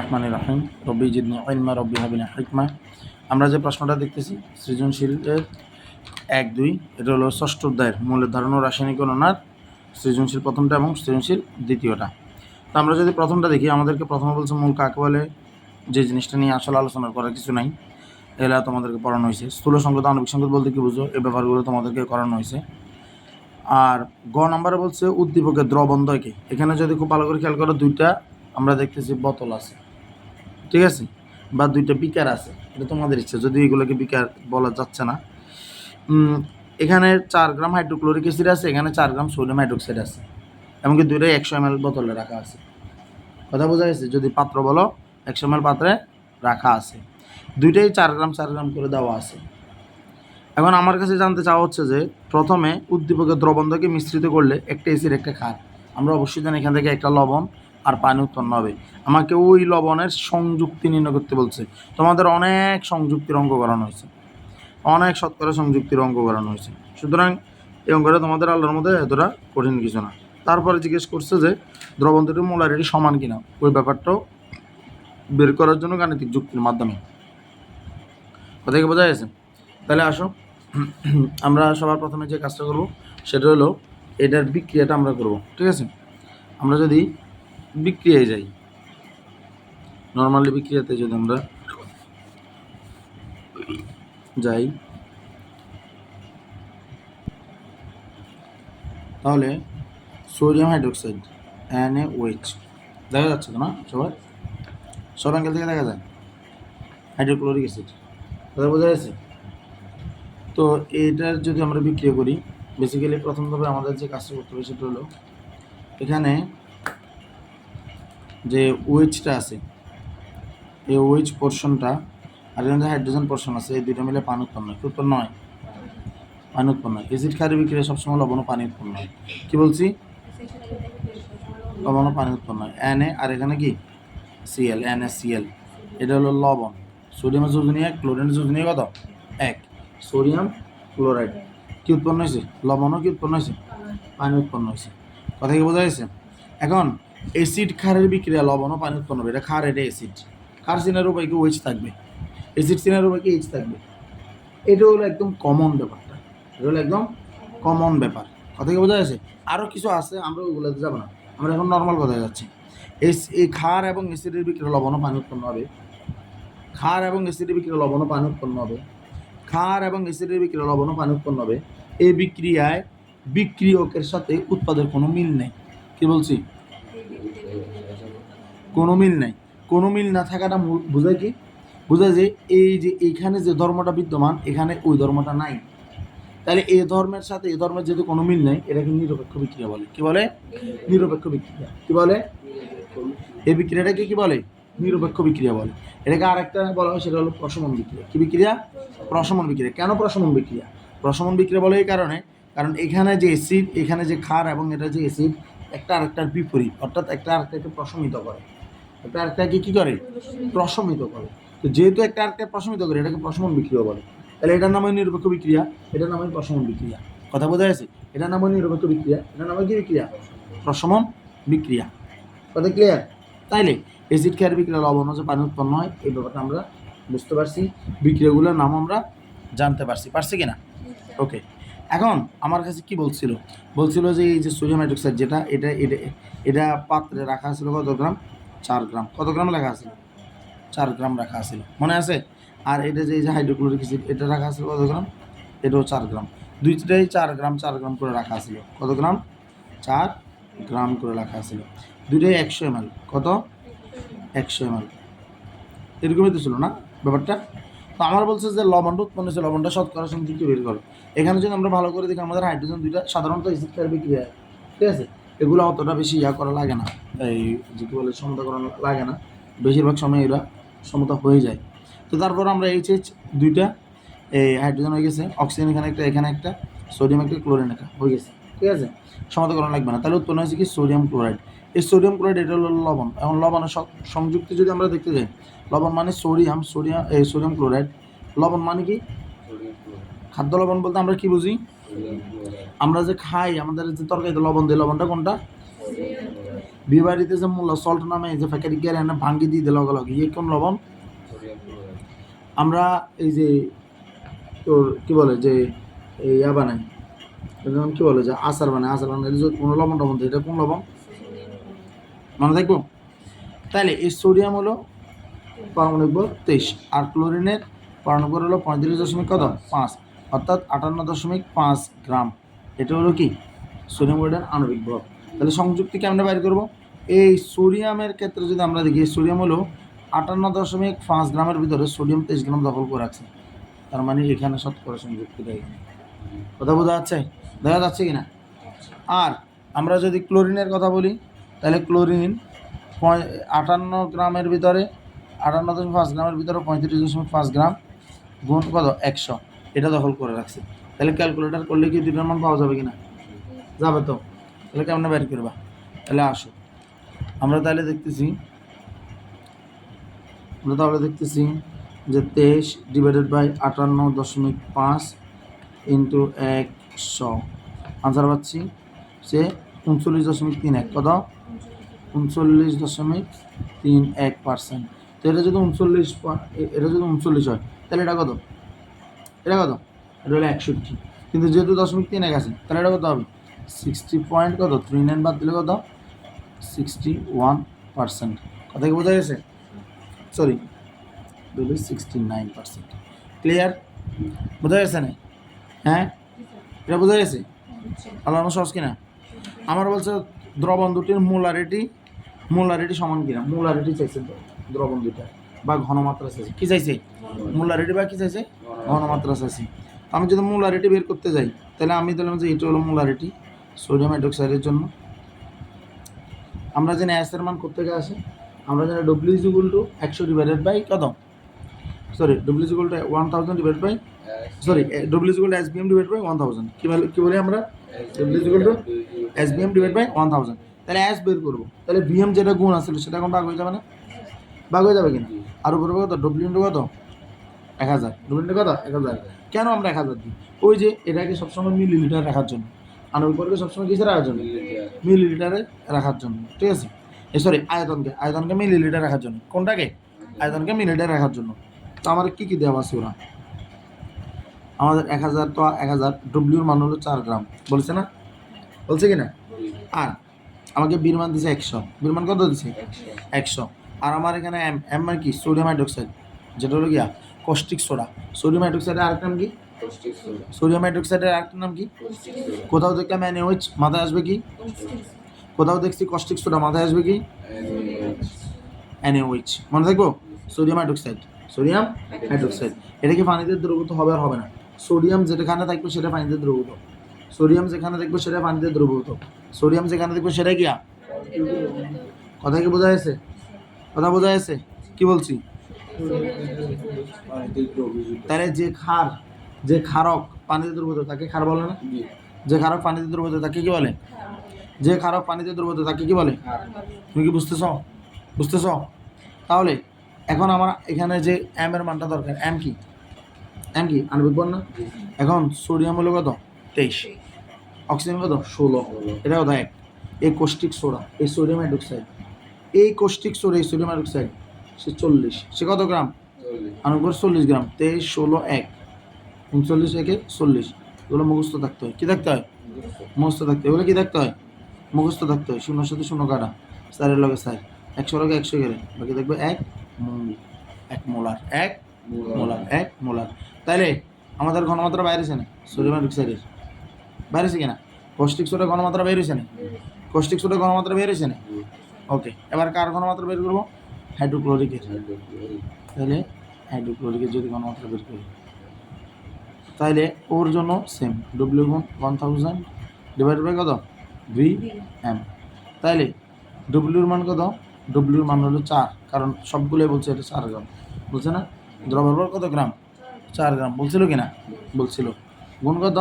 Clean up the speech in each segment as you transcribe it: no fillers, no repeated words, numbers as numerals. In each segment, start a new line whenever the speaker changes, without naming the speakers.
রহমান রাহিম রব্বি জিদনি ইলমা রব্বি হাবিনা হিকমা। আমরা যে প্রশ্নটা দেখতেছি সৃজনশীলের 1-2, এটা হলো ষষ্ঠ অধ্যায়ের মূলের ধারণ ও রাসায়নিক গণনার সৃজনশীল প্রথমটা এবং সৃজনশীল দ্বিতীয়টা। তো আমরা যদি প্রথমটা দেখি, আমাদেরকে প্রথমে বলছে মূল কাকে বলে, যে জিনিসটা নিয়ে আসলে আলোচনা করার কিছু নাই, এগুলা তোমাদেরকে পড়ানো হয়েছে। স্থূল সংকেত আণবিক সংকেত বলতে কি বুঝো, এই ব্যাপারগুলো তোমাদেরকে করানো হয়েছে। আর গ নাম্বারে বলছে উদ্দীপকের দ্রবণদ্বয়কে। এখানে যদি খুব ভালো করে খেয়াল করো, দুইটা আমরা দেখতেছি বোতল আছে, ঠিক আছে, বা দুইটা বিকার আছে, এটা তোমাদের ইচ্ছা, যদি এগুলোকে বিকার বলা যাচ্ছে না। এখানে 4 গ্রাম হাইড্রোক্লোরিক অ্যাসিড আছে, এখানে 4 গ্রাম সোডিয়াম হাইড্রোক্সাইড আছে, এমনকি দুইটাই 100 ml বোতলে রাখা আছে। কথা বোঝা গেছে? যদি পাত্র বলো 100 ml পাত্রে রাখা আছে, দুইটাই 4 গ্রাম 4 গ্রাম করে দেওয়া আছে। এখন আমার কাছে জানতে চাওয়া হচ্ছে যে প্রথমে উদ্দীপকের দ্রবণদ্বয়কে মিশ্রিত করলে একটা অ্যাসিড একটা ক্ষার, আমরা অবশ্যই জানি এখান থেকে একটা লবণ আর পানি উৎপন্ন হবে। আমাকে ওই লবণের সংযুক্তি নির্ণয় করতে বলছে। তোমাদের অনেক সংযুক্তির অঙ্ক করানো হয়েছে, অনেক শতকরা সংযুক্তির অঙ্ক করানো হয়েছে, সুতরাং এই অঙ্কটা তোমাদের আল্লাহর মধ্যে এতটা কঠিন কিছু না। তারপরে জিজ্ঞেস করছে যে দ্রবণ দুটির মোলারিটি সমান কিনা, ওই ব্যাপারটাও বের করার জন্য গাণিতিক যুক্তির মাধ্যমে। কথা কি বোঝা গেছে? তাহলে আসো, আমরা সবার প্রথমে যে কাজটা করব সেটা হলো এটার বিক্রিয়াটা আমরা করব, ঠিক আছে? আমরা যদি বিক্রিয়ায় যাই, নর্মালি বিক্রিয়াতে যদি আমরা যাই, তাহলে সোডিয়াম হাইড্রোক্সাইড NaOH দেখা যাচ্ছে তো না? সব অ্যাঙ্গেল থেকে দেখা যায়। হাইড্রোক্লোরিক অ্যাসিড, কথা বোঝা যাচ্ছে? তো এটার যদি আমরা বিক্রিয়া করি, বেসিক্যালি প্রথমভাবে আমাদের যে কাজটা করতে হবে সেটা হলো এখানে যে ওয়েজটা আছে, এই ওয়েজ পোর্শনটা আর এখানে যে হাইড্রোজেন পোর্শন আছে, এই দুটো মিলে পানি উৎপন্ন হয়। কি উৎপন্ন হয়? পানি উৎপন্ন হয়। অ্যাসিড ক্ষারের বিক্রিয়া সবসময় লবণ ও পানি উৎপন্ন হয়। কি বলছি? লবণ ও পানি উৎপন্ন হয়। Na আর এখানে কি Cl, NaCl, এটা হলো লবণ। সোডিয়ামের যোজনী 1, ক্লোরিনের যোজনী কত? 1। সোডিয়াম ক্লোরাইড কি উৎপন্ন হয়েছে? লবণও কি উৎপন্ন হয়েছে? পানি উৎপন্ন হয়েছে। কথা কি বোঝা গেছে? এখন অ্যাসিড ক্ষারের বিক্রিয়া লবণ ও পানি উৎপন্ন হবে, এটা ক্ষার, এটা অ্যাসিড। ক্ষার চিনার উপায় কি? OH থাকবে। অ্যাসিড চিনার উপায় কি? H থাকবে। এটা হলো একদম কমন ব্যাপারটা, এটা হলো একদম কমন ব্যাপার। কথা কি বোঝা গেছে? আরও কিছু আছে, আমরা ওগুলোতে যাবো না, আমরা এখন নর্মাল কথায় যাচ্ছি। এই ক্ষার এবং অ্যাসিডের বিক্রিয়া লবণ ও পানি উৎপন্ন হবে। ক্ষার এবং অ্যাসিডের বিক্রিয়া লবণ ও পানি উৎপন্ন হবে। ক্ষার এবং অ্যাসিডের বিক্রিয়া লবণ ও পানি উৎপন্ন হবে। এই বিক্রিয়ায় বিক্রিয়কের সাথে উৎপাদের কোনো মিল নেই। কি বলছি? কোনো মিল নেই। কোনো মিল না থাকাটা বোঝায় কি? বোঝায় যে এই যে এইখানে যে ধর্মটা বিদ্যমান, এখানে ওই ধর্মটা নাই। তাহলে এই ধর্মের সাথে এই ধর্মের যেহেতু কোনো মিল নেই, এটাকে নিরপেক্ষ বিক্রিয়া বলে। কি বলে? নিরপেক্ষ বিক্রিয়া। কি বলে? এই বিক্রিয়াটাকে কি বলে? নিরপেক্ষ বিক্রিয়া বলে। এটাকে আরেকটা বলা হয়, সেটা হলো প্রশমন বিক্রিয়া। কি বিক্রিয়া? প্রশমন বিক্রিয়া। কেন প্রশমন বিক্রিয়া? প্রশমন বিক্রিয়া বলে এই কারণে, কারণ এখানে যে অ্যাসিড, এখানে যে ক্ষার এবং এটা যে অ্যাসিড, একটা আরেকটার বিপরীত, অর্থাৎ একটা আরেকটাকে প্রশমিত করে। একটা আরেকটাকে কি করে? প্রশমিত করে। তো যেহেতু একটা আরেকটা প্রশমিত করে, এটাকে প্রশমন বিক্রিয়া বলে। তাহলে এটার নাম হয় নিরপেক্ষ বিক্রিয়া, এটার নাম হয় প্রশমন বিক্রিয়া। কথা বোঝা গেছে? এটার নাম হয় নিরপেক্ষ বিক্রিয়া, এটার নাম হয় কি বিক্রিয়া? প্রশমন বিক্রিয়া। কথা ক্লিয়ার? তাইলে অ্যাসিড ক্ষারের বিক্রিয়া লবণ যে পানি উৎপন্ন হয়, এই ব্যাপারটা আমরা বুঝতে পারছি, বিক্রিয়াগুলোর নাম আমরা জানতে পারছি কিনা? ওকে। এখন আমার কাছে কি বলছিল যে এই যে সোডিয়াম হাইড্রোক্সাইড যেটা, এটা পাত্রে রাখা ছিল কত গ্রাম? 4 গ্রাম। কত গ্রাম রাখা ছিল? 4 গ্রাম রাখা ছিল, মনে আছে? আর এটা যে এই যে হাইড্রোক্লোরিক অ্যাসিড, এটা রাখা ছিল কত গ্রাম? এটাও 4 গ্রাম। দুইটাই 4 গ্রাম 4 গ্রাম করে রাখা ছিল। কত গ্রাম? 4 গ্রাম করে রাখা ছিল। দুইটাই 100 ml। কত? 100 ml। এরকমই তো ছিল না ব্যাপারটা? তো আমার বলছে যে লবণটা উৎপন্ন হয়েছে, লবণটা শতকরা সংযুক্তি বের করো। এখানে যদি আমরা ভালো করে দেখি, আমাদের হাইড্রোজেন দুইটা সাধারণত অ্যাসিড ক্ষারের বিক্রিয়া, ঠিক আছে? এগুলো অতটা বেশি করা লাগে না, এই যে কি বলে সমতা করা লাগে না, বেশিরভাগ সময় এরা সমতা হয়ে যায়। তো তারপর আমরা HH দুইটা, এই হাইড্রোজেন হয়ে গেছে, অক্সিজেন এখানে একটা, এখানে একটা, সোডিয়াম একটা, ক্লোরিন একটা হয়ে গেছে, ঠিক আছে? সমতা করা লাগবে না। তাহলে উৎপন্ন হয়েছে কি? Sodium chloride. এই সোডিয়াম ক্লোরাইড এটা হলো লবণ। এখন লবণের সংযুক্তি যদি আমরা দেখতে যাই, লবণ মানে সোডিয়াম ক্লোরাইড। লবণ মানে কি? খাদ্য লবণ বলতে আমরা কি বুঝি? আমরা যে খাই, আমাদের যে তরকারিতে লবণ দিই, লবণটা কোনটা? বিবাহিতে যে মূল্য সল্ট নামে যে ফ্যাকারি গিয়ার এনে ভাঙ্গি দিয়ে দিল লগে ইয়ে কোন লবণ? আমরা এই যে তোর কি বলে যে এই ইয়া বানাই, যেমন কি বলে যে আচার বানাই কোনো লবণ টবণ এটা কোন লবণ মনে থাকবো? তাহলে এই সোডিয়াম হলো পারমাণবিক বল 23 আর ক্লোরিনের পারমাণবিক বল হলো 35.5 অর্থাৎ 58.5 গ্রাম। এটা হলো কি সোডিয়াম ক্লোরাইডের আণবিক ভর। তাহলে সংযুক্তি কেমনে বাইর করবো? এই সোডিয়ামের ক্ষেত্রে যদি আমরা দেখি সোডিয়াম হলো 58.5 গ্রামের ভিতরে সোডিয়াম 23 গ্রাম দখল করে রাখছে। তার মানে এখানে শতকরা সংযুক্তিটা এখানে। কথা বোঝা যাচ্ছে? দেখা যাচ্ছে কিনা? আর আমরা যদি ক্লোরিনের কথা বলি তাহলে ক্লোরিন 58 গ্রামের ভিতরে 58.5 গ্রামের ভিতরে 35.5 গ্রাম গুণ কত 100 এটা দখল করে রাখছে। তাহলে ক্যালকুলেটর করলে কি দুটার মান পাওয়া যাবে কিনা? যাবে তো। তাহলে কেমন বের করবা? তাহলে আসো আমরা তাহলে দেখতেছি যে 23 ডিভাইডেড বাই 58.5 ইন্টু 100 আনসার পাচ্ছি সে 39.31 কত 39.31%। তো এটা যদি 39 হয় তাহলে এটা কত? এটা হলো 61। কিন্তু যেহেতু 0.31 আছে তাহলে এটা কত হবে? 60.39 বাদ দিলে কত? 61%। কথা কি বোঝা গেছে? সরি 69%। ক্লিয়ার? বোঝা গেছে না? হ্যাঁ এটা বোঝা গেছে? আল্লাহ সহজ কিনা? আমার বলছে দ্রবণ দুটির মোলারিটি সমান কিনা? মোলারিটি চাইছে দ্রবণ দুটা বা ঘনমাত্রা চাইছে। কি চাইছে? মোলারিটি বা কি চাইছে? ঘনমাত্রা চাইছে। আমি যদি মোলারিটি বের করতে যাই তাহলে আমি দিলাম যে এটা হলো মোলারিটি সোডিয়াম হাইড্রোক্সাইডের জন্য। আমরা জানি এস এর মান কোত্থেকে আসে? আমরা জানি W is equal to 100 divided by কত? Sorry W is equal to 1000 divide by W is equal to SBM divide by 1000। কি বলি আমরা? W is equal to SBM divide by 1000। তাহলে এস বের করবো, তাহলে বিএম যেটা গুণ আসছিল সেটা এখন ভাগ হয়ে যাবে না? ভাগ হয়ে যাবে কিনা? আর উপরে কত? ডব্লিউ ইন্টু কত? 1000। ডব্লিউ ইন্টু কত? 1000। কেন আমরা 1000 দিই? ওই যে এটাকে সবসময় মিলিলিটার রাখার জন্য, আণবিক ভরকে সবসময় কিসে রাখার জন্য? মিলিলিটারে রাখার জন্য। ঠিক আছে? সরি আয়তনকে মিলিলিটার রাখার জন্য। কোনটাকে? আয়তনকে মিলিলিটার রাখার জন্য। তো আমার কি দেওয়া আছে ওরা? আমাদের 1000 তো 1000 ডব্লিউর মান হলো 4 গ্রাম বলছে না? বলছে কিনা? আর আমাকে বির মান দিছে 100। বির মান কত দিছে? 100। আর আমার এখানে এম মানে কি? সোডিয়াম হাইড্রোক্সাইড, যেটা হলো গিয়া কস্টিক সোডা। সোডিয়াম হাইড্রোক্সাইডের আরেকটা নাম কি? সোডিয়াম হাইড্রোক্সাইডের আরেকটা নাম কি? কোথাও দেখলাম NaOH, মাথায় আসবে কি? কোথাও দেখছি কস্টিক সোডা, মাথায় আসবে কি? NaOH। মনে থাকবো? Sodium hydroxide. এটা কি পানিতে দ্রবীভূত হবে আর হবে না? সোডিয়াম যেখানে থাকবে সেটা পানিতে দ্রবীভূত। সোডিয়াম যেখানে দেখবো সেটা পানিতে দ্রবীভূত। সোডিয়াম যেখানে দেখবো সেটা কি? কথা কি বোঝা যাচ্ছে? কথা বোঝা যাচ্ছে? কি বলছি? তাহলে যে ক্ষারক পানিতে দ্রবীভূত তাকে ক্ষার বলে না? যে ক্ষারক পানিতে দ্রবীভূত তাকে কি বলে? যে ক্ষারক পানিতে দ্রবীভূত তাকে কি বলে? তুমি কি বুঝতেছ? তাহলে এখন আমার এখানে যে এম এর মানটা দরকার, এম কি আণবিক ভর না? এখন সোডিয়াম হলো কত? 23, অক্সিজেন কত? 16, এটা কত? 1। এই কস্টিক সোডা, এই সোডিয়াম হাইড্রোক্সাইড, সোডিয়াম হাইড্রোক্সাইড সে 40, সে কত গ্রাম? আণবিক ভর 40 গ্রাম। 23, 16, 1, 39, 1, 40। এগুলো মুখস্থ থাকতে হয়। কি থাকতে হয়? মুখস্থ থাকতে হয়। এগুলো কি থাকতে হয়? মুখস্থ থাকতে হয়। 0 সাথে 0 কাটা, 4 লগে 4, 100 লগে 100 গেলে বাকি দেখবে 1 মোলার। তাইলে আমাদের ঘনমাত্রা বাইরেছে না? সোডিয়াম হাইড্রোক্সাইডের বাইরেছে কিনা? কস্টিক সোডার ঘনমাত্রা বেরিয়েছে না? ওকে, এবার কার ঘনমাত্রা বের করবো? হাইড্রোক্লোরিকের। তাহলে হাইড্রোক্লোরিকের যদি ঘনমাত্রা বের করি তাহলে ওর জন্য সেম ডব্লিউ গুণ 1000 ডিভাইডেড বাই কত? VM। তাইলে ডব্লিউর মান কত? ডব্লিউর মান হলো 4, কারণ সবগুলোই বলছে এটা 4 গ্রাম। বলছে না? দ্রব্যের ভর কত গ্রাম? 4 গ্রাম। বলছিল কিনা? বলছিল। গুণ কত?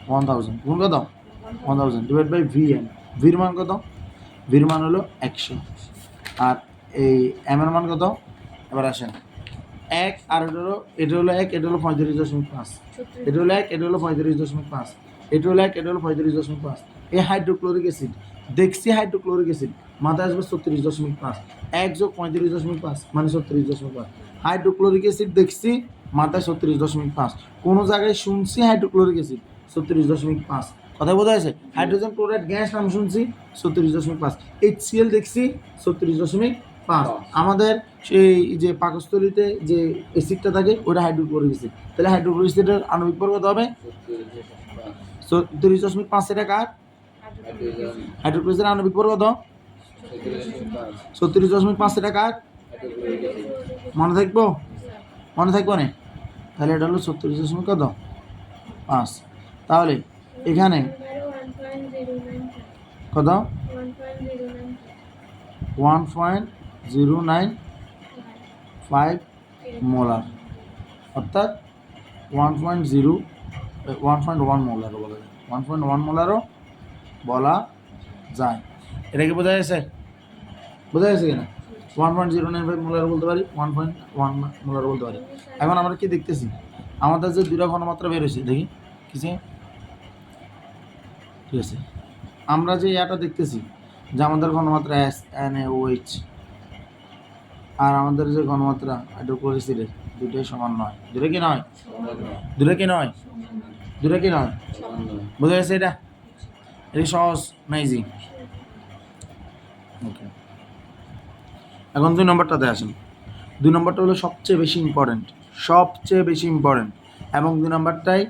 1000। গুণ কত? 1000 ডিভাইড বাই VM। ভির মান কত? ভির মান হলো 100। আর এই এম এর মান কত? এবার আসেন 1 আর এটা হলো 1, এটা হলো 35.5, এটা হলো 1, এটা হলো 35.5, এটা হলো 1, এটা হলো 35.5। এই হাইড্রোক্লোরিক অ্যাসিড দেখছি হাইড্রোক্লোরিক অ্যাসিড, মাথায় আসবে 36.5, 1+35.5 মানে 36.5। হাইড্রোক্লোরিক অ্যাসিড দেখছি, মাথায় 36.5। কোনো জায়গায় শুনছি হাইড্রোক্লোরিক অ্যাসিড 36.5, কথা বোঝা যাচ্ছে? হাইড্রোজেন ক্লোরাইড গ্যাস নাম শুনছি 36.5। HCl দেখছি 36.5। আমাদের সেই যে পাকস্থলীতে যে অ্যাসিডটা থাকে ওটা হাইড্রোক্লোরিক অ্যাসিড। তাহলে হাইড্রোক্লোরিক অ্যাসিডের আণবিক ভর কত হবে? 36.5। এটা কার? হাইড্রোক্লোরিক অ্যাসিডের আণবিক ভর কত? 36.5। এটা কার? মনে থাকবো? মনে থাকবো না? তাহলে এটা হলো 36.5। তাহলে এখানে কত? 1.095 মোলার, অর্থাৎ 1.1 মোলারও বলা যায়, 1.1 মোলারও বলা যায়। এটা কি বোঝা যাচ্ছে? বোঝা যাচ্ছে কিনা? 1.095 মোলারও বলতে পারি, 1.1 মোলারও বলতে পারি। এখন আমরা কি দেখতেছি? আমাদের যে দুটা ঘনমাত্রা বের হয়েছে, দেখি কিসে? ঠিক আছে, আমরা যে ইয়াটা দেখতেছি যে আমাদের ঘনমাত্রা NaOH আর আমাদের যে ঘনমাত্রা হাইড্রোক্লোরিক অ্যাসিডের দুটোই সমান নয়। দুটো কি নয়? দুটো কি নয়? দুটো কি নয়? বোঝা গেছে? এটা এটা সহজ না ইজি? ওকে, এখন 2 নম্বরটাতে আসেন। 2 নম্বরটা হলো সবচেয়ে বেশি ইম্পর্টেন্ট, সবচেয়ে বেশি ইম্পর্টেন্ট। এবং 2 নম্বরটাই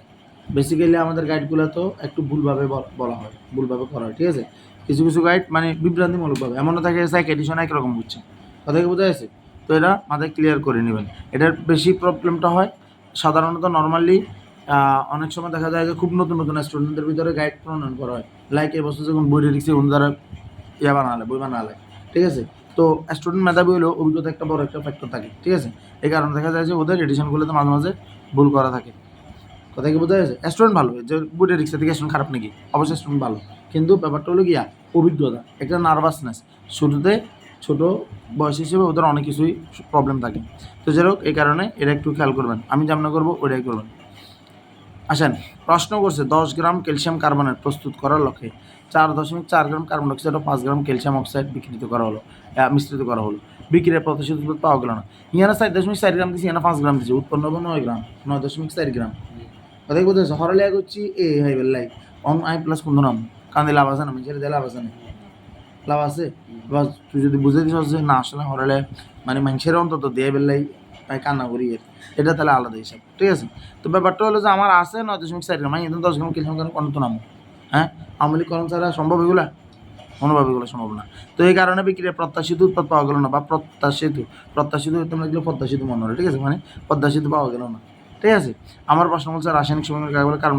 বেসিক্যালি আমাদের গাইডগুলোতেও একটু ভুলভাবে বলা হয়, ভুলভাবে করা হয়। ঠিক আছে, কিছু কিছু গাইড মানে বিভ্রান্তিমূলকভাবে এমনও থাকে সাইক এডিশন একরকম বুঝছে, কথা কি বোঝা যাচ্ছে? তো এটা মাথায় ক্লিয়ার করে নেবেন। এটার বেশি প্রবলেমটা হয় সাধারণত নর্মালি অনেক সময় দেখা যায় যে খুব নতুন নতুন স্টুডেন্টদের ভিতরে গাইড প্রণয়ন করা হয়। লাইক এবছর যখন বই রেডিক্সে দ্বারা বানালে, বই বানালে, ঠিক আছে। তো স্টুডেন্ট মেধাবী হলেও অভিজ্ঞতা একটা বড় একটা ফ্যাক্টর থাকে, ঠিক আছে। এই কারণে দেখা যায় যে ওদের এডিশনগুলোতে মাঝে মাঝে ভুল করা থাকে, কথা কি বোঝা যাচ্ছে? স্টুডেন্ট ভালো, যে বুটের রিক্সা থেকে স্টুডেন্ট খারাপ নাকি? অবশ্যই স্টুডেন্ট ভালো, কিন্তু ব্যাপারটা হলো গিয়া অভিজ্ঞতা, একটা নার্ভাসনেস, শুরুতে ছোটো বয়স হিসেবে ওদের অনেক কিছুই প্রবলেম থাকে। তো যাই হোক, এই কারণে এটা একটু খেয়াল করবেন, আমি যেমন করবো ওইটাই করবেন। আসেন, প্রশ্ন করছে 10 গ্রাম ক্যালসিয়াম কার্বনেট প্রস্তুত করার লক্ষ্যে 4.4 গ্রাম কার্বন ডাইঅক্সাইড ও 5 গ্রাম ক্যালসিয়াম অক্সাইড মিশ্রিত করা হলো। বিক্রিয়ার প্রত্যাশিত উৎপাদ পাওয়া গেল না। ইয়ানা 4.4 গ্রাম দিচ্ছি, ইয়ানা 5 গ্রাম দিচ্ছি, উৎপন্ন হবে 9 গ্রাম, 9.4 গ্রাম। কথাই বলতেছে হরলে এক হচ্ছি এ হাই বেল্লাই অন আই প্লাস কোন নাম কান্দে লাভ আছে না? মিছের দিয়ে লাভ আছে না? লাভ আছে। এবার তুই যদি বুঝে দিস যে না আসলে হরলে মানে মানুষের অন্তত দিয়ে বেল্লাই কান্না করি এটা, তাহলে আলাদা হিসাব, ঠিক আছে। তো ব্যাপারটা হলো যে আমার আছে 9.4 গ্রাম, আমি 10 গ্রাম কিলো কেন কত নামো? হ্যাঁ, আমলি করণ ছাড়া সম্ভব এগুলা? কোনোভাবে এগুলো সম্ভব না। তো এই কারণে বিক্রিয়ার প্রত্যাশিত উৎপাদ পাওয়া গেল না, বা প্রত্যাশিত তোমরা এগুলো পদ্মাশিত মনে হয়, ঠিক আছে, মানে পদ্মাশিত পাওয়া গেল না, ঠিক আছে। আমার প্রশ্ন বলছে রাসায়নিক সমীকরণ কাকে বলে? কার্বন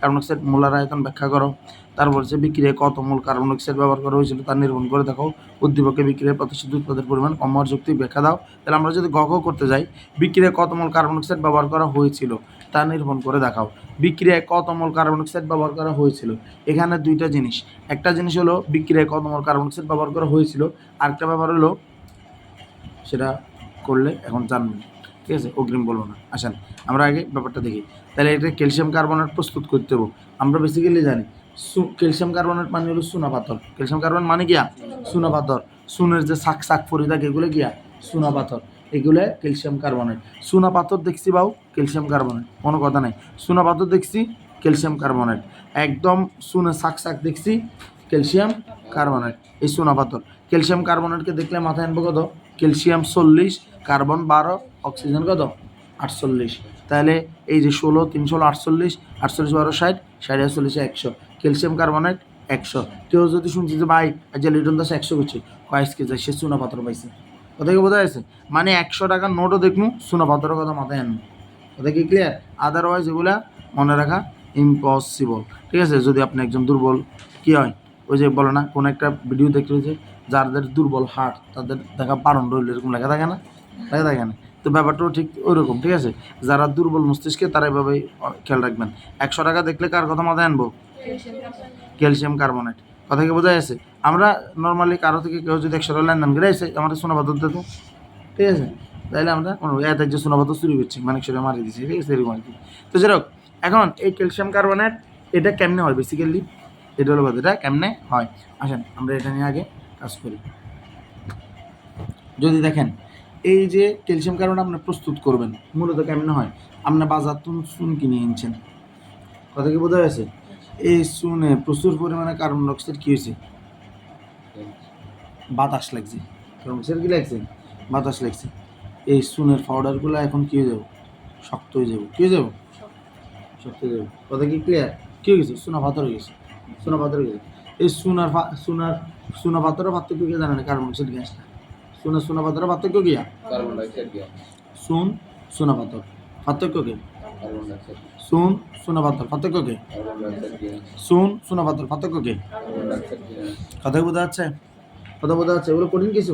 ডাইঅক্সাইড মোলার আয়তন ব্যাখ্যা করো। তারপর হচ্ছে বিক্রিয়ায় কত মোল কার্বন ডাইঅক্সাইড ব্যবহার করা হয়েছিল তা নির্মাণ করে দেখো। উদ্দীপকে বিক্রিয়ায় প্রত্যাশিত উৎপাদের পরিমাণ কম হওয়ার যৌক্তিক ব্যাখ্যা দাও। তাহলে আমরা যদি গগ করতে যাই, বিক্রিয়ায় কত মোল কার্বন ডাইঅক্সাইড ব্যবহার করা হয়েছিল তা নির্মাণ করে দেখাও। বিক্রিয়ায় কত মোল কার্বন ডাইঅক্সাইড ব্যবহার করা হয়েছিল, এখানে দুইটা জিনিস। একটা জিনিস হলো বিক্রিয়ায় কত মোল কার্বন ডাইঅক্সাইড ব্যবহার করা হয়েছিল, আরেকটা ব্যাপার হলো সেটা করলে এখন জানবেন, ঠিক আছে, অগ্রিম বলবো না। আসেন আমরা আগে ব্যাপারটা দেখি। তাহলে এটা ক্যালসিয়াম কার্বনেট প্রস্তুত করতে হবে। আমরা বেসিক্যালি জানি ক্যালসিয়াম কার্বনেট মানে হলো চুনা পাথর। ক্যালসিয়াম কার্বনেট মানে গিয়া চুনা পাথর। চুনের যে শাক পরি থাকে এগুলো গিয়া চুনা পাথর, এগুলো ক্যালসিয়াম কার্বনেট। চুনা পাথর দেখছি বাউ ক্যালসিয়াম কার্বনেট, কোনো কথা নাই। চুনা পাথর দেখছি ক্যালসিয়াম কার্বনেট, একদম চুনের শাক দেখছি ক্যালসিয়াম কার্বনেট, এই চুনা পাথর। ক্যালসিয়াম কার্বনেটকে দেখলে মাথায় আনবো কত? ক্যালসিয়াম 40, কার্বন 12, অক্সিজেন কত? 48। তাহলে এই যে 16 3 16 48, 48 12 60, 60 48 100, ক্যালসিয়াম কার্বনেট 100। কেউ যদি শুনছি যে ভাই আজ লিটন দাস 100 করছে, কয়েসকে যায় সে চুনা পাথর পাইছে, কথা কি বোঝা যাচ্ছে? মানে 100 টাকার নোটও দেখবো, চুনা পাথরের কথা মাথায় আনবো, কথা কি ক্লিয়ার? আদারওয়াইজ এগুলা মনে রাখা ইম্পসিবল, ঠিক আছে। যদি আপনি একজন দুর্বল কী হয়, ওই যে বলে না কোনো একটা ভিডিও দেখলে যে যাদের দুর্বল হার্ট তাদের দেখা পারণ রইল, এরকম লেখা থাকে না? লেখা থাকে না? তো ব্যাপারটাও ঠিক ওই রকম, ঠিক আছে। যারা দুর্বল মস্তিষ্কে তারা এভাবেই খেয়াল রাখবেন। 100 টাকা দেখলে কার কথা মাথায় আনবো? ক্যালসিয়াম কার্বনেট, কথা কি বোঝা যাচ্ছে? আমরা নর্মালি কারো থেকে কেউ যদি 100 টাকা লেনদেন করে এসে আমাদের সোনা পাথর দিত, ঠিক আছে, তাহলে আমরা এত যে সোনা পাথর চুরি করছি, মানে সেটা মারিয়ে দিচ্ছি, ঠিক আছে, এরকম আর কি। তো যেরকম এখন এই ক্যালসিয়াম কার্বনেট এটা কেমনে হয় বেসিক্যালি? এটা হলো কথা। এটা কেমনে হয় আসেন আমরা এটা নিয়ে আগে কাজ করি। যদি দেখেন এই যে ক্যালসিয়াম কার্বনেট আপনি প্রস্তুত করবেন মূলত কেমনে হয়, আপনি বাজার থেকে চুন কিনে এনেছেন, কথা কি বোঝা গেছে? এই চুনে প্রচুর পরিমাণে কার্বন ডাইঅক্সাইড কী হয়েছে, বাতাস লাগছে, কার্বন ডাইঅক্সাইড কী লাগছে, বাতাস লাগছে। এই চুনের পাউডারগুলো এখন কী হয়ে যাবো, শক্ত হয়ে যাবো, কী হয়ে যাবো, শক্ত হয়ে যাবো। কথা কি ক্লিয়ার? কী হয়ে গেছে, চুনা পাথর হয়ে গেছে, চুনা পাথর হয়ে গেছে। এই চুনা পাথরের পার্থক্য কি জানেন, কার্বন ডাইঅক্সাইড গ্যাসটা। চুনা পাথরের পার্থক্য কি,
কার্বন ডাইঅক্সাইড গ্যাস,
চুনা পাথর পার্থক্য কি,
কার্বন ডাইঅক্সাইড,
চুনা পাথর পার্থক্য কি,
কার্বন ডাইঅক্সাইড গ্যাস,
চুনা পাথর পার্থক্য কি।
Carbon dioxide gas.
কথা বোঝা যাচ্ছে, কথা বোঝা যাচ্ছে, এগুলো কঠিন কিছু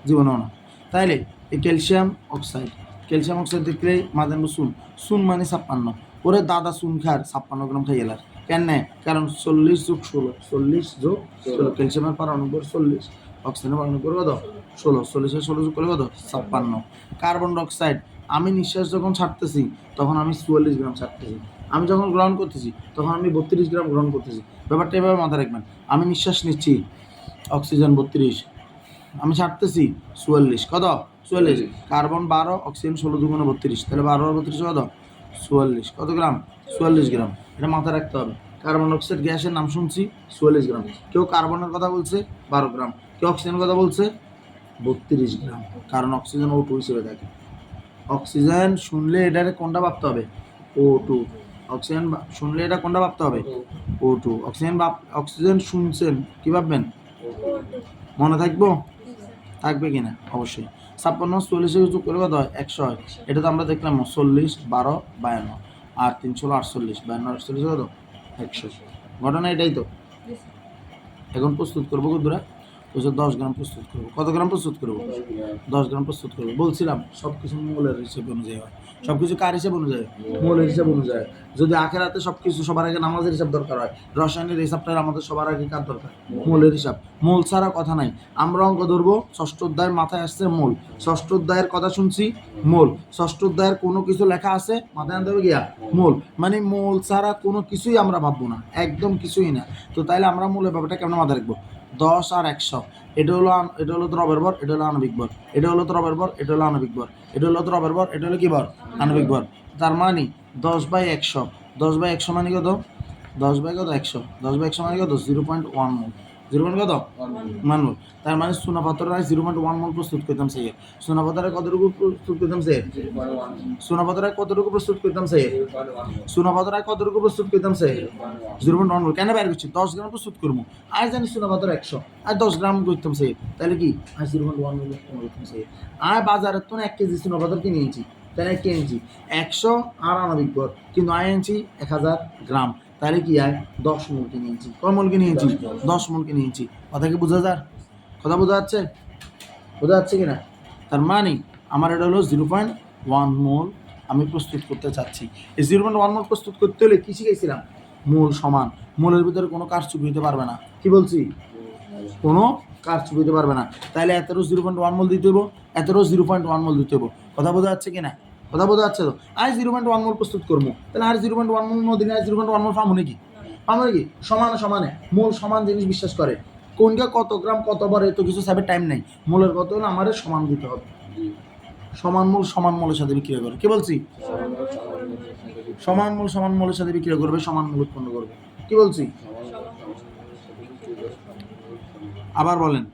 জীবনেও না। তাইলে এই ক্যালসিয়াম অক্সাইড দেখলে মাঝে চুন মানে 56, ওরে দাদা চুন খার 56 গ্রাম খাই এলার কেন, কারণ 40 যোগ 16 ক্যালসিয়ামের পারমাণবিক 40, অক্সিজেনের পারমাণবিক কত 16, 40 যোগ করলে কত 56। কার্বন ডাইঅক্সাইড আমি নিঃশ্বাস যখন ছাড়তেছি তখন আমি 44 গ্রাম ছাড়তেছি, আমি যখন গ্রহণ করতেছি তখন আমি 32 গ্রাম গ্রহণ করতেছি। ব্যাপারটা এভাবে মাথায় রাখবেন, আমি নিঃশ্বাস নিচ্ছি অক্সিজেন 32, আমি ছাড়তেছি 44, কত 44, কার্বন 12, অক্সিজেন 16 দুগুণে 32, তাহলে 12 আর 32 কত 44, কত গ্রাম 44 গ্রাম। এটা মাথায় রাখতে হবে। কার্বন ডাইঅক্সাইড গ্যাসের নাম শুনছি 44 গ্রাম, কেউ কার্বনের কথা বলছে 12 গ্রাম, কেউ অক্সিজেনের কথা বলছে 32 গ্রাম, কারণ অক্সিজেন O2 হিসেবে থাকে। অক্সিজেন শুনলে এটারে কোনটা ভাবতে হবে, O2, অক্সিজেন শুনলে এটা কোনটা ভাবতে হবে, O2। অক্সিজেন শুনছেন কি ভাববেন, মনে থাকবে কিনা, অবশ্যই। 56 40 যোগ করে কত হয় 100 হয়, এটা তো আমরা দেখলাম 40 12 52 আর 3 ষোলো 48, 52 48 কত 100, ঘটনা এটাই তো। এখন প্রস্তুত করবো কতটা, 10 গ্রাম প্রস্তুত করবো। কত গ্রাম প্রস্তুত করবো, 10 গ্রাম প্রস্তুত করবো। বলছিলাম সব কিছু মৌলের হিসেবে অনুযায়ী হয়, সব কিছু কার হিসেবে অনুযায়ী, মৌলের হিসাব অনুযায়ী। যদি আখেরাতে সব কিছু সবার আগে নামাজের হিসাব দরকার হয়, রসায়নের হিসাবটা আমাদের সবার আগে কার দরকার, মৌলের হিসাব। মৌল ছাড়া কথা নাই। আমরা অঙ্ক ধরবো, ষষ্ঠ অধ্যায়ের মাথায় আসছে মৌল, ষষ্ঠ অধ্যায়ের কথা শুনছি মৌল, ষষ্ঠ অধ্যায়ের কোনো কিছু লেখা আছে মাথায় আনতে হবে গিয়া মৌল, মানে মৌল ছাড়া কোনো কিছুই আমরা ভাববো না, একদম কিছুই না। তো তাইলে আমরা মৌলের ব্যাপারটা কেমন মাথায় রাখবো, 10 আর 100, এটা হলো দ্রবের ভর, এটা হলো আণবিক ভর, এটা হলো দ্রবের ভর, এটা হলো আণবিক ভর, এটা হলো দ্রবের ভর, এটা হলো কি ভর, আণবিক ভর। তার মানে 10/100, 10/100 মানে কত, 10/100, 10/100 মানে কত 0.1 মোল, 0. কত 1 মোল। তার মানে সোনা পাথরের 0.1 মোল প্রস্তুত করতাম সে, সোনা পাথরের কতটুকু প্রস্তুত করতাম সে, সোনা পাথরের কতটুকু প্রস্তুত করতাম সে, সোনা পাথরের কতটুকু প্রস্তুত করতাম সে 0.1 মোল। কেন বের করছি, 10 গ্রাম প্রস্তুত করবো, আর জানি সোনা পাথর 100, আর 10 গ্রাম করতাম সে, তাহলে কি আর 0.1 মোল করতাম সে। আর বাজারের তো 1 কেজি সোনা পাথর কিনে নিয়েছি, তাহলে কি এনেছি 100 আর আণবিক ভর, কিন্তু আনছি 1000 গ্রাম, তাহলে কি আয় 10 মোল কিনে নিয়েছি। কয় মোল কিনে নিয়েছি, 10 মোল কিনে নিয়েছি। কথা কি বোঝা যায়, কথা বোঝা যাচ্ছে কিনা? তার মানে আমার এটা হলো 0.1 মোল আমি প্রস্তুত করতে চাচ্ছি। এই 0.1 মোল প্রস্তুত করতে হলে কি শিখেছিলাম, মোল সমান, মোলের ভিতরে কোনো কারচুপি হতে পারবে না। কি বলছি, কোনো কারচুপি হতে পারবে না। তাহলে এতেরও 0.1 মোল দিতে হবো, এতেরও 0.1 মোল দিতে হবো। কথা বোঝা যাচ্ছে কিনা, কথা বোঝা যাচ্ছে তো। আর 0.1 মোল প্রস্তুত করবো, তাহলে আর 0.1 মোল নদী আর 0.1 মোল পাবো নাকি, সমানে মোল সমান জিনিস বিশ্বাস করে, কোনটা কত গ্রাম কতবার এত কিছু সাবের টাইম নেই, মোলের কত হলো আমাদের সমান দিতে হবে। সমান মোলের সাথে বিক্রিয়া করে, কি বলছি, সমান মোলের সাথে বিক্রিয়া করবে, সমান মূল উৎপন্ন করবে। কি বলছি, আবার বলেন,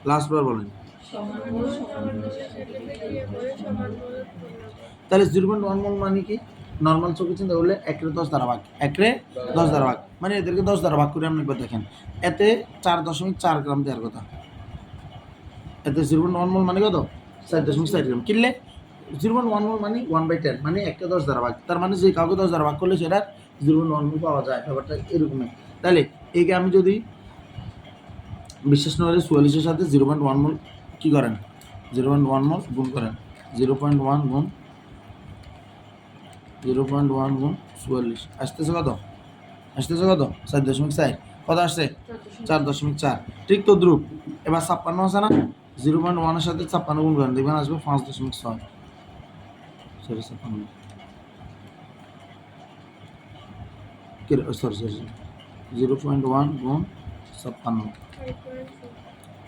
লাস্ট বার বলেন। তাহলে 0.1 মোল মানে কি, নর্মাল চোখে চিন্তা করলে 1/10 দ্বারা ভাগ, 1/10 দ্বারা ভাগ, মানে এদেরকে 10 দ্বারা ভাগ করে আপনি একবার দেখেন, এতে 4.4 গ্রাম দেওয়ার কথা, এতে 0.1 মোল মানে কত 4.4 গ্রাম, কিনলে 0.1 মোল মানে 1/10, মানে 1/10 দ্বারা ভাগ। তার মানে যে কাউকে 10 দ্বারা ভাগ করলে সেটা 0.1 মোল পাওয়া যায়, ব্যাপারটা এরকমই। তাহলে একে আমি যদি বিশ্বাস না হলে 44-এর সাথে 0.1 মোল কী করেন, 0.1 মোল গুণ করেন, 0.1 গুণ 44 আসতেছে কত, 4.4, কত আসছে 4.4, ঠিক তো দ্রুপ। এবার 56 আছে না, 0.1 এর সাথে 56 গুণ করেন, দেখবেন আসবে 5.6। সরি 56, সরি 0.1 গুণ 56,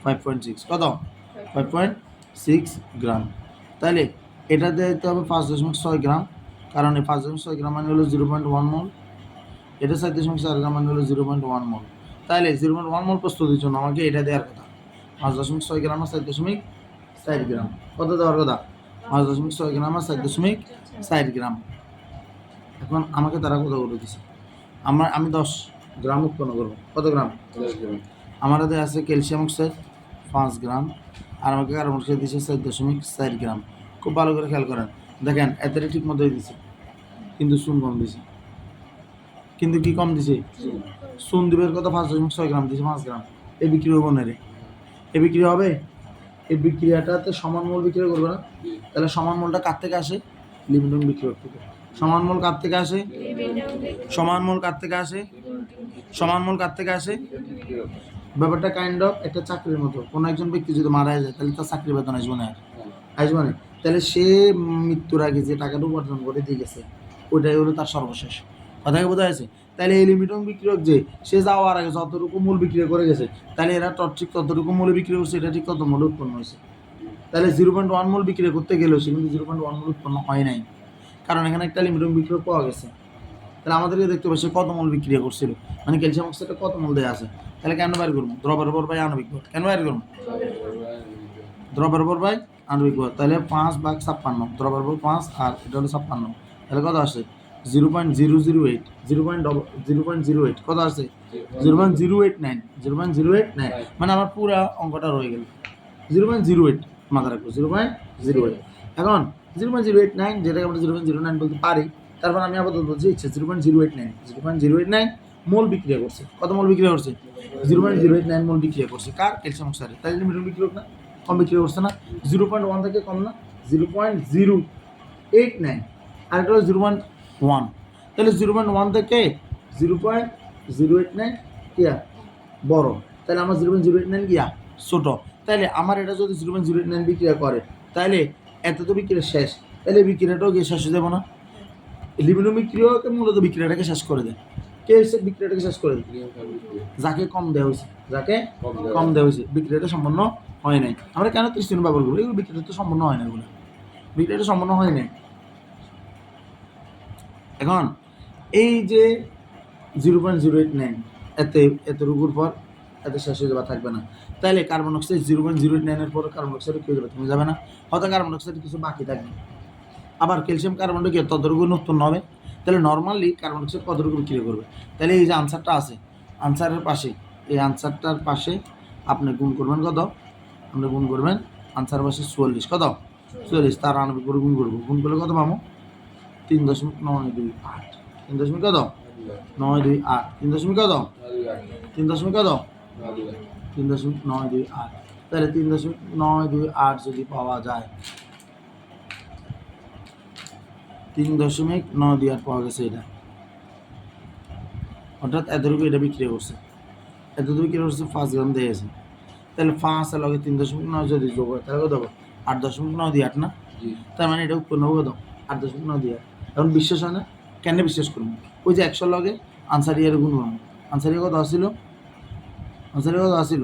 5.6 কত? 5.6 গ্রাম। তাহলে এটা দিতে হবে 5.6 গ্রাম, কারণ এই 5.6 গ্রাম মানে হলো 0.1 মোল, এটা 4.4 গ্রাম মানে হলো 0.1 মোল। তাহলে 0.1 মোল প্রস্তুতির জন্য আমাকে এটা দেওয়ার কথা 5.6 গ্রাম আর 4.4 গ্রাম। কত দেওয়ার কথা? 5.6 গ্রাম আর 4.4 গ্রাম। এখন আমাকে তারা কত করে দিছে? আমি 10 গ্রাম উৎপন্ন করবো। কত গ্রাম? আমার হাতে আছে ক্যালসিয়াম অক্সাইড 5 গ্রাম, আর আমাকে কার্বন অক্সাইড দিচ্ছে 4.4 গ্রাম। খুব ভালো করে খেয়াল করেন, দেখেন এতটা ঠিক মতোই দিছে, কিন্তু চুন কম দিছে। কিন্তু কি কম দিছে? চুন দিবের কথা 5.6 গ্রাম দিছে 5 গ্রাম। এই বিক্রি হবে না রে, এই বিক্রি হবে? এই বিক্রিয়াটাতে সমান মোল বিক্রি করবে না? তাহলে সমান মোলটা কার থেকে আসে? লিমিটং বিক্রিয়ক থেকে। সমান মোল কার থেকে আসে? সমান মোল কার থেকে আসে? সমান মোল কার থেকে আসে? ব্যাপারটা কাইন্ড অফ একটা চাকরির মতো। কোনো একজন ব্যক্তি যদি মারা যায় তাহলে তার চাকরি বেতন আসবে না, আসবে না। তাহলে সে মৃত্যুর আগে যে টাকাটা উপার্জন করে দিয়ে গেছে ওইটাই হলো তার সর্বশেষ। কথাকে বোঝা যাচ্ছে? তাহলে এই লিমিটং বিক্রিয়ক যে সে যাওয়ার আগে যতটুকু মূল বিক্রি করে গেছে, তাহলে এরা ঠিক ততটুকু মূল্য বিক্রি করছে, এটা ঠিক তত মূল্য উৎপন্ন হয়েছে। তাহলে 0.1 মোল বিক্রি করতে গেলেও সে কিন্তু 0.1 মোল উৎপন্ন হয় নাই, কারণ এখানে একটা লিমিটং বিক্রিয়ক পাওয়া গেছে। তাহলে আমাদেরকে দেখতে হবে সে কত মোল বিক্রি করছিল, মানে ক্যালসিয়াম অক্সাইডে কত মোল দেওয়া আছে। তাহলে কেন বাইর করবো? দ্রবের ভর বাই আণবিক ভর। কেন বাইর করবো? দ্রবের ভর বাই আণবিক ভর। তাহলে 5/56, দ্রবের ভর 5 আর এটা হলো 56। তাহলে কত আসে? 0.008, 0.008 কত আসে? 0.089, 0.089। মানে আমার পুরো অঙ্কটা রয়ে গেল 0.08, মাথা রাখবো 0.08। এখন 0.089 যেটাকে আমরা 0.09 বলতে পারি, তারপর আমি আপাতত বলছি ইচ্ছে 0.089, 0.089 মোল বিক্রিয়া করছে। কত মোল বিক্রিয়া করছে? 0.089 মোল বিক্রিয়া করছে। কার? ক্যালসিয়াম অক্সাইডে। তাই লিমিটং বিক্রি হোক না, কম বিক্রি করছে না? 0.1 থেকে কম না? 0.089, আর এটা হলো 0.1। তাহলে 0.1 থেকে 0.089 কিয়া বড়, তাহলে আমার 0.089 কিয়া ছোট। তাহলে আমার এটা যদি 0.089 বিক্রিয়া করে, তাহলে এত তো বিক্রিয়া শেষ, তাহলে বিক্রিয়াটাও গিয়ে শেষ হয়ে যাবো না? লিমিটং বিক্রিয়াকে মূলত বিক্রিয়াটাকে শেষ করে দেয়। কে এসে বিক্রিয়াটাকে শেষ করে দেয়? যাকে কম দেওয়া হয়েছে, যাকে কম দেওয়া হয়েছে, বিক্রিয়াটা সম্পন্ন হয় নাই। আমরা কেন তৃষ্ণাণু ব্যবহার করবো? এগুলো বিক্রিয়া তো সম্পন্ন হয় না, এগুলো বিক্রিয়াটা সম্পন্ন হয় নাই। এখন এই যে 0.089 এতটুকুর পর এত শেষ হয়ে যাবে, থাকবে না। তাহলে কার্বন অক্সাইড 0.089 পর কার্বন অক্সাইড কি হয়ে যাবে? তুমি যাবে না, হয়তো কার্বন অক্সাইড কিছু বাকি থাকবে। আবার ক্যালসিয়াম কার্বনটা কি ততটুকু উৎপন্ন হবে। তাহলে নর্মালি কার্বন অক্সাইড কতটুকু বিক্রি করবে? তাহলে এই যে আনসারটা আছে, আনসারের পাশে, এই আনসারটার পাশে আপনি গুণ করবেন কত? আপনি গুণ করবেন আনসার পাশে 44। কত? 44। তার আণবিক করে গুণ করবো, গুণ করলে কত পাবো? 3.928। 3 কত? 928। 3 কত? 3 কত? 3.928। তাহলে 3.928 যদি পাওয়া যায়, 3.928 পাওয়া গেছে, এটা অর্থাৎ এতটুকু এটা বিক্রি করছে, এতটুকু বিক্রি করছে 5 গ্রাম দিয়েছে। তাহলে 5 আর লগে 3.9 যদি যোগ হয় তাহলে কত হবে? 8.928 না? তার মানে এটা উৎপন্ন হবে কত? 8.928। এখন বিশ্বাস হয় না? কেন বিশ্বাস করবো? ওই যে 100 লগে আনসার ইয়ার গুণ করবো। আনসার ইয়ে কত আসছিল? আনসার কত আসছিল?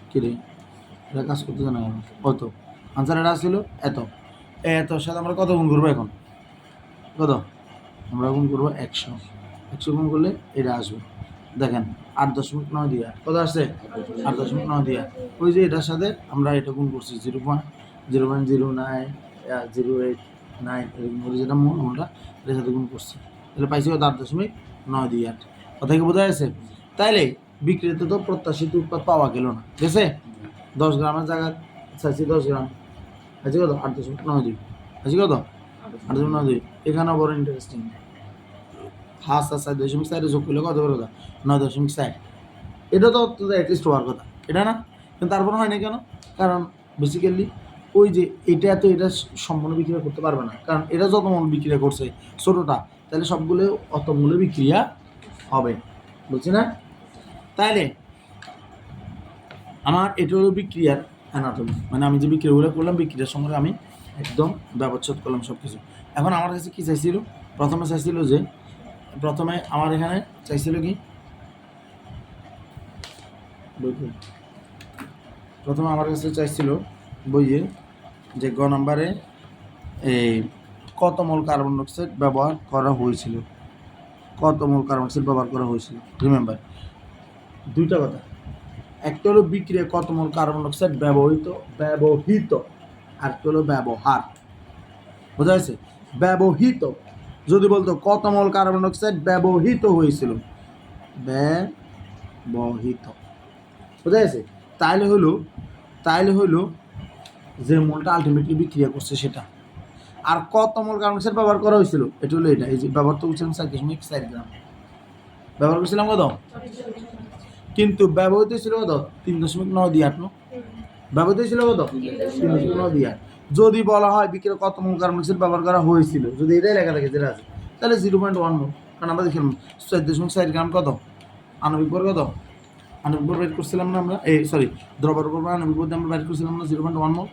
কি রে, এটা কাজ করতে জানা গেল কত? আনসার এটা আসছিল এত। এতর সাথে আমরা কত গুণ করবো? এখন কত? আমরা গুণ করবো 100। 100 গুণ করলে এটা আসবে, দেখেন 8.928। কত আসছে? 8.928। ওই যে এটার সাথে আমরা এটা গুণ করছি 0.009, 089 এরকম করে, যেটা মূল আমরা এটার সাথে গুণ করছি, তাহলে পাইছি কত? 8.928। কথা কি বোঝা যাচ্ছে? তাইলে বিক্রিতে তো প্রত্যাশিত উৎপাদ পাওয়া গেল না, ঠিক আছে? 10 গ্রামের জায়গা চাইছি 10 গ্রাম, আছে কত? 8.92। আছে কত? 8.92। এখানে বড় ইন্টারেস্টিং, হাস আছে 2.4 যোগ করলে কত করে? 9.4। এটা তো অ্যাটলিস্ট হওয়ার কথা, এটা না? কিন্তু তারপরে হয় না কেন? কারণ বেসিক্যালি ওই যে এটা তো এটা সম্পূর্ণ বিক্রিয়া করতে পারবে না, কারণ এটা যত মূল বিক্রিয়া করছে ছোটোটা, তাহলে সবগুলো অত মূল্যে বিক্রিয়া হবে, বুঝছি না? তাইলে আমার এটা হলো বিক্রিয়ার অ্যানাটমি, মানে আমি যে বিক্রিয়াগুলো করলাম বিক্রিয়ার সঙ্গে আমি একদম ব্যবচ্ছেদ করলাম সব কিছু। এখন আমার কাছে কী চাইছিল, প্রথমে চাইছিল যে আমার এখানে চাইছিল কি, প্রথমে আমার কাছে চাইছিল বইয়ে যে গ নাম্বারে এই কত মোল কার্বন ডাইঅক্সাইড ব্যবহার করা হয়েছিল, কত মোল কার্বন ডাইঅক্সাইড ব্যবহার করা হয়েছিল। রিমেম্বার দুইটা কথা, একটা হলো বিক্রিয়া কত মোল কার্বন ডাইঅক্সাইড ব্যবহৃত, আর একটা হলো ব্যবহার। বোঝা যাচ্ছে? ব্যবহৃত যদি বলতো কত মোল কার্বন ডাইঅক্সাইড ব্যবহৃত হয়েছিল, ব্যবহৃত, বোঝা যাচ্ছে? তাইলে হইলো যে মোলটা আলটিমেটলি বিক্রিয়া করছে সেটা। আর কত মোল কার্বন ডাইঅক্সাইড ব্যবহার করা হয়েছিল এটা হলো এটা, এই যে ব্যবহার তো করছিলাম 4.4 গ্রাম, ব্যবহার করছিলাম কত, কিন্তু ব্যবহৃত ছিল কত 3.928 নো, ব্যবহৃত ছিল কত 3.928। যদি বলা হয় বিক্রিয়া কত মোল কার্বন ডাইঅক্সাইড ব্যবহার করা হয়েছিল, যদি এটাই লেখা থাকে যেটা আছে, তাহলে 0.1 মোল। কারণ আমরা দেখলাম 4.4 গ্রাম কত আণবিক ভর, কত আণবিক ভর বের করছিলাম না আমরা, দ্রবণ ভর আণবিক ভর আমরা বের করছিলাম না 0.1 মোল।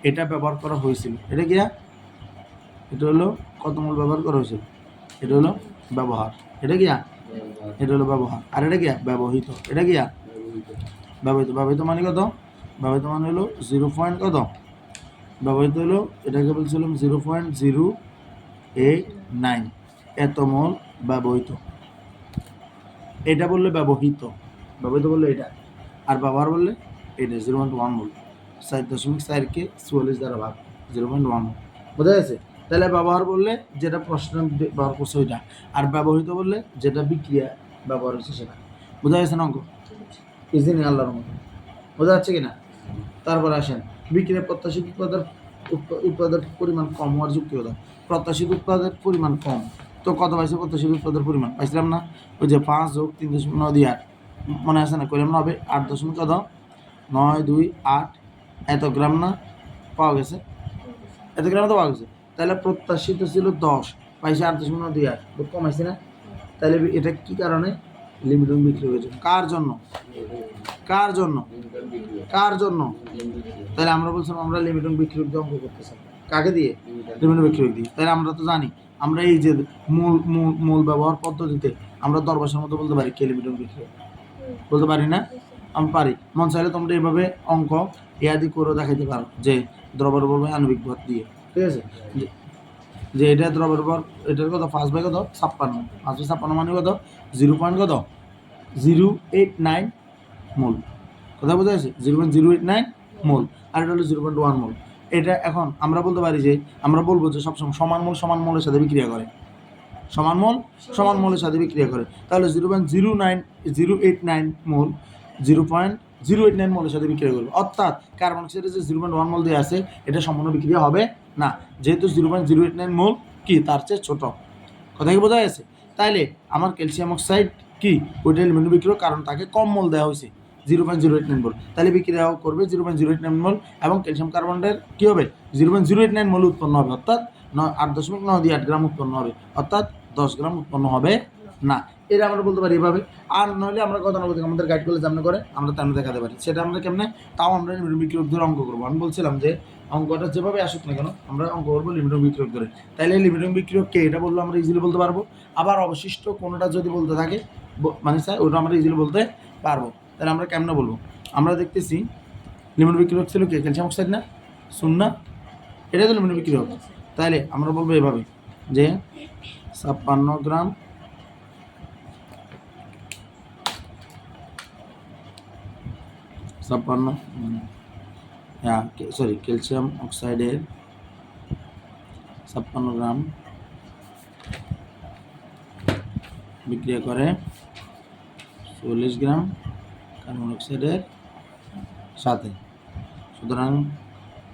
এটা ব্যবহার করা হয়েছিল, এটা কি, এটা হলো কত মোল ব্যবহার করা হয়েছিল, এটা হলো ব্যবহার, এটা কি, এটা হলো ব্যবহার। আর এটা কি ব্যবহৃত, এটা কি ব্যবহৃত মানে কত, ব্যবহৃত মানে হলো 0. কত ব্যবহৃত হলো, এটাকে বলছিলাম 0.089 এত মোল ব্যবহৃত। এটা বললে ব্যবহৃত বললে এটা, আর ব্যবহার বললে এটা 0.1 মোল। 4.4কে 44 দ্বারা ভাগ, 0.1 মোল। বোঝা গেছে? তাহলে ব্যবহার বললে যেটা প্রশ্ন ব্যবহার করছে ওইটা, আর ব্যবহৃত বললে যেটা বিক্রিয়া ব্যবহার হচ্ছে সেটা। বোঝা গেছে না অঙ্ক? ইজিনি আল্লাহর মতো। বোঝা যাচ্ছে কিনা? তারপর আসেন বিক্রিয়া প্রত্যাশিত উৎপাদের পরিমাণ কম হওয়ার যুক্তি কথা। প্রত্যাশিত উৎপাদের পরিমাণ কম, তো কত পাইছে প্রত্যাশিত উৎপাদের পরিমাণ পাইছিলাম না, ওই যে 5 যোগ 3.928 মনে আছে না, করলাম না, হবে 8.928 এত গ্রাম না পাওয়া গেছে, এত গ্রাম তো পাওয়া গেছে। তাহলে প্রত্যাশিত ছিল 10, পাইছে 8.928, কমাইছে না? তাহলে এটা কি কারণে লিমিটিং বিক্রি হয়েছে, কার জন্য, তাহলে আমরা বলছিলাম আমরা লিমিটিং বিক্রি অঙ্ক করতেছি কাকে দিয়ে, লিমিটিং বিক্রি দিয়ে। তাহলে আমরা তো জানি আমরা এই যে মূল ব্যবহার পদ্ধতিতে আমরা 10 ভাষার মতো বলতে পারি কে লিমিটিং বিক্রি, বলতে পারি না? আমি পারি। মন চাইলে তোমরা এইভাবে অঙ্ক ইয়াদি করে দেখাইতে পারো যে দ্রবণ ভর আণবিক ভর দিয়ে, ঠিক আছে, যে এটা দ্রবণ ভর, এটার কত 5 বাই কত 56, 5 বাই 56 মানে কত 0.089 মোল। কথা বোঝা যাচ্ছে? 0.089 মোল, আর এটা হলো 0.1 মোল। এটা এখন আমরা বলতে পারি যে আমরা বলবো যে সবসময় সমান মোলের সাথে বিক্রিয়া করে, সমান মোলের সাথে বিক্রিয়া করে। তাহলে 0.089 মোল 0.089 মোলের সাথে বিক্রিয়া করবে, অর্থাৎ কার্বন ডাইঅক্সাইডের যে 0.1 মোল দিয়ে আছে এটা সম্পূর্ণ বিক্রিয়া হবে না, যেহেতু 0.089 মোল কি তার চেয়ে ছোট। কথা কি বোঝা গেছে? তাইলে আমার ক্যালসিয়াম অক্সাইড কি ওইটা এলিমেন্ট বিক্রিয়া, কারণ তাকে কম মোল দেওয়া হয়েছে 0.089 মোল, তাহলে বিক্রিয়া করবে 0.089 মোল, এবং ক্যালসিয়াম কার্বনের কী হবে 0.089 মোল উৎপন্ন হবে, অর্থাৎ 8.928 গ্রাম উৎপন্ন হবে, অর্থাৎ 10 গ্রাম উৎপন্ন হবে না। এটা আমরা বলতে পারি এভাবে। আর নইলে আমরা গতানুগতিক আমাদের গাইড করলে যেমন করে আমরা তেমন দেখাতে পারি, সেটা আমরা কেমনে, তাও আমরা লিমিটিং বিক্রিয়ক ধরে অঙ্ক করবো। আমি বলছিলাম যে অঙ্কটা যেভাবে আসুক না কেন আমরা অঙ্ক করবো লিমিটিং বিক্রিয়ক ধরে। তাইলে লিমিটিং বিক্রিয়ক কে এটা বললো আমরা ইজিলি বলতে পারবো, আবার অবশিষ্ট কোনোটা যদি বলতে থাকে মানে স্যার ওটা আমরা ইজিলি বলতে পারবো। তাহলে আমরা কেমনে বলবো, আমরা দেখতেছি লিমিটিং বিক্রিয়ক ছিল কে, ক্যালসিয়াম অক্সাইড না, শূন্য, এটাই তো লিমিটিং বিক্রিয়ক। তাহলে আমরা বলবো এভাবে যে 56 গ্রাম ক্যালসিয়াম অক্সাইডের 56 গ্রাম বিক্রিয়া করে 40 গ্রাম কার্বন অক্সাইডের সাথে। সুতরাং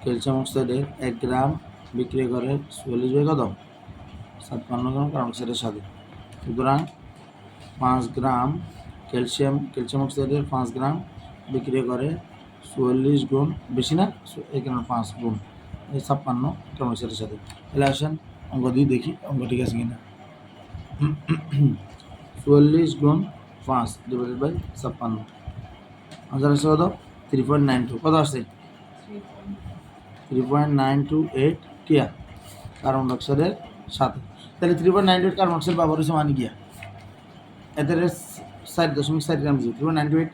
ক্যালসিয়াম অক্সাইডের 1 গ্রাম বিক্রিয়া করে 40 বাই কত 56 গ্রাম কার্বন অক্সাইডের সাথে। সুতরাং 5 গ্রাম ক্যালসিয়াম অক্সাইডের 5 গ্রাম বিক্রিয়া করে 44 গুণ, বেশি না এখানে 5 গুণ 56 কার্বন অক্সাইডের সাথে। তাহলে আসেন অঙ্ক দিয়ে দেখি অঙ্ক ঠিক আছে কিনা। 44 গুণ 5 ডিভাইডেড বাই 56, আমাদের আসছে কত 3.92, কত আসছে 3.928 কিয়া কার্বন ডাইঅক্সাইডের সাথে। তাহলে 3.928 কার্বন ডাইঅক্সাইড ব্যবহার হয়েছে মানে গিয়া এদের 4.4 গ্রাম জি 3.928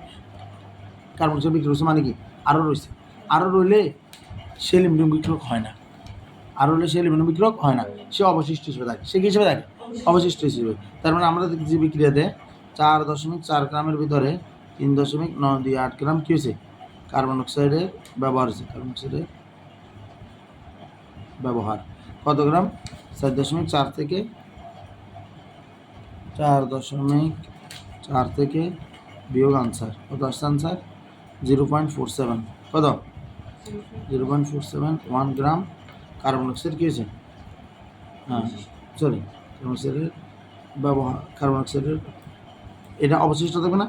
কার্বন ডাইঅক্সাইড বিক্রি হয়েছে মানে কি আরও রয়েছে। আরও রইলে সে অ্যালুমিনিয়াম বিক্রয়ক হয় না। আরও হলে সে অ্যালুমিনিয়াম বিক্রয়ক হয় না, সে অবশিষ্ট হিসেবে থাকে। সে কী হিসেবে থাকে? অবশিষ্ট হিসেবে। তার মানে আমরা দেখছি বিক্রিয়াতে 4.4 গ্রামের ভিতরে 3.928 গ্রাম কী হয়েছে কার্বন ডাইঅক্সাইডের ব্যবহার হয়েছে। কার্বন ডাইঅক্সাইডের ব্যবহার কত গ্রাম? 4.4 থেকে 4.4 থেকে বিয়োগ আনসার কত আসছে? আনসার 0.47 কত? 0.471 গ্রাম কার্বন ডাইঅক্সাইড কী হয়েছে? হ্যাঁ সরি কার্বন ডাইঅক্সাইডের ব্যবহার, কার্বন ডাইঅক্সাইডের এটা অবশিষ্ট থাকবে না?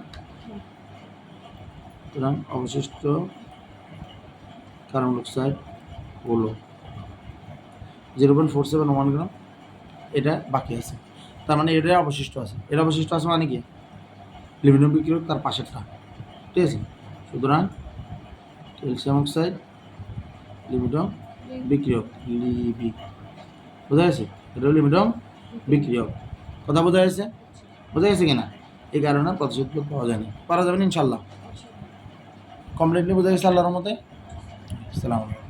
সুতরাং অবশিষ্ট কার্বন ডাইঅক্সাইড হলো 0.471 গ্রাম, এটা বাকি আছে। তার মানে এটা অবশিষ্ট আছে। এটা অবশিষ্ট আছে মানে কি অ্যালুমিনিয়াম বিক্রিয়ক তার পাশেরটা, ঠিক আছে? সুতরাং ক্যালসিয়াম অক্সাইড অ্যালুমিনিয়াম বিক্রিয়ক লিবি, বোঝা গেছে? এটা অ্যালুমিনিয়াম বিক্রিয়ক। কথা বোঝা গেছে? বোঝা গেছে কিনা? এই কারণে প্রতিশোধ পাওয়া যায়নি, পারা যাবে না ইনশাল্লাহ। কমপ্লিটলি বোঝা গেছে আল্লাহর মতে। আসসালামু আলাইকুম।